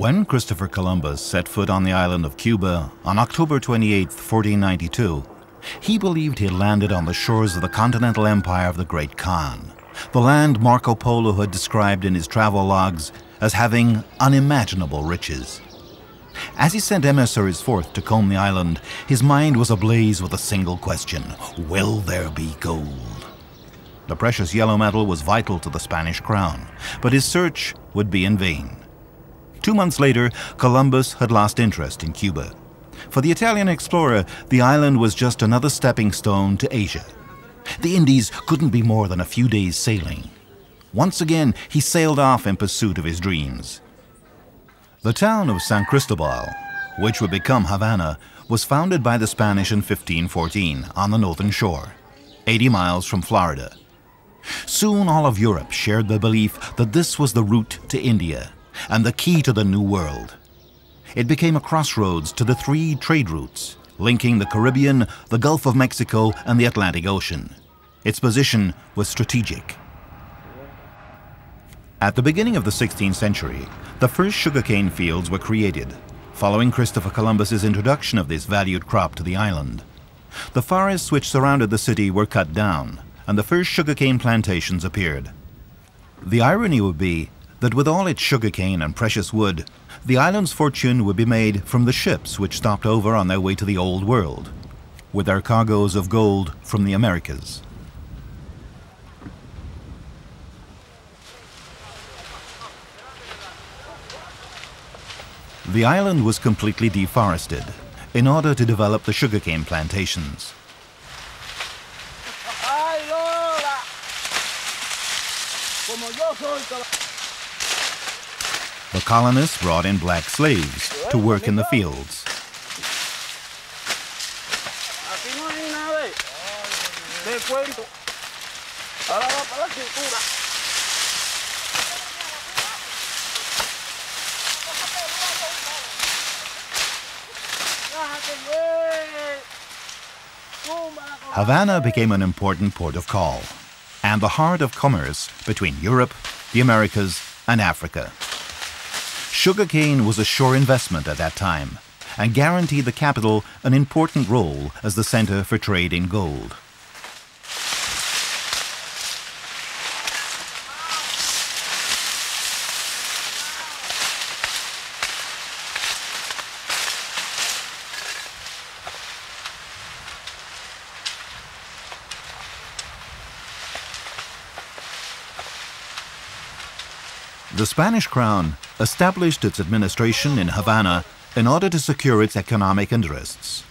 When Christopher Columbus set foot on the island of Cuba on October 28, 1492, he believed he had landed on the shores of the continental empire of the Great Khan, the land Marco Polo had described in his travel logs as having unimaginable riches. As he sent emissaries forth to comb the island, his mind was ablaze with a single question: will there be gold? The precious yellow metal was vital to the Spanish crown, but his search would be in vain. 2 months later, Columbus had lost interest in Cuba. For the Italian explorer, the island was just another stepping stone to Asia. The Indies couldn't be more than a few days sailing. Once again, he sailed off in pursuit of his dreams. The town of San Cristobal, which would become Havana, was founded by the Spanish in 1514 on the northern shore, 80 miles from Florida. Soon all of Europe shared the belief that this was the route to India and the key to the New World. It became a crossroads to the 3 trade routes, linking the Caribbean, the Gulf of Mexico, and the Atlantic Ocean. Its position was strategic. At the beginning of the 16th century, the first sugarcane fields were created, following Christopher Columbus's introduction of this valued crop to the island. The forests which surrounded the city were cut down, and the first sugarcane plantations appeared. The irony would be that with all its sugarcane and precious wood, the island's fortune would be made from the ships which stopped over on their way to the Old World, with their cargoes of gold from the Americas. The island was completely deforested in order to develop the sugarcane plantations. The colonists brought in black slaves to work in the fields. Havana became an important port of call and the heart of commerce between Europe, the Americas, and Africa. Sugarcane was a sure investment at that time and guaranteed the capital an important role as the center for trade in gold. The Spanish crown established its administration in Havana in order to secure its economic interests.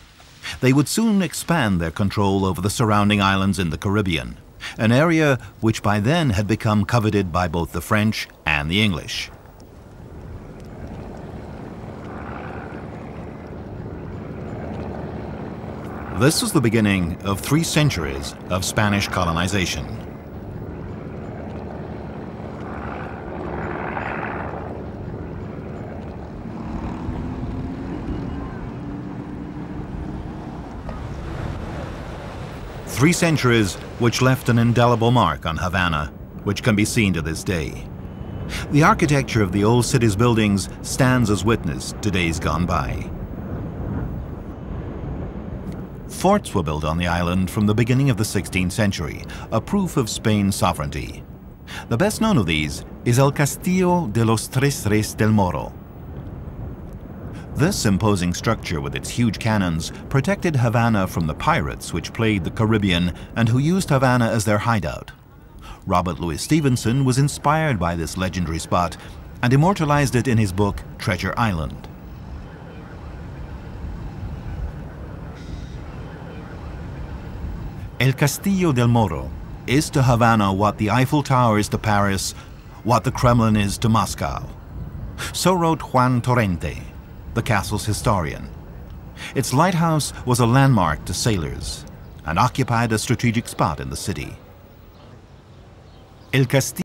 They would soon expand their control over the surrounding islands in the Caribbean, an area which by then had become coveted by both the French and the English. This was the beginning of 3 centuries of Spanish colonization. Three centuries which left an indelible mark on Havana, which can be seen to this day. The architecture of the old city's buildings stands as witness to days gone by. Forts were built on the island from the beginning of the 16th century, a proof of Spain's sovereignty. The best known of these is El Castillo de los Tres Reyes del Morro. This imposing structure with its huge cannons protected Havana from the pirates which plagued the Caribbean and who used Havana as their hideout. Robert Louis Stevenson was inspired by this legendary spot and immortalized it in his book Treasure Island. El Castillo del Morro is to Havana what the Eiffel Tower is to Paris, what the Kremlin is to Moscow. So wrote Juan Torrente, the castle's historian. Its lighthouse was a landmark to sailors and occupied a strategic spot in the city. El Castillo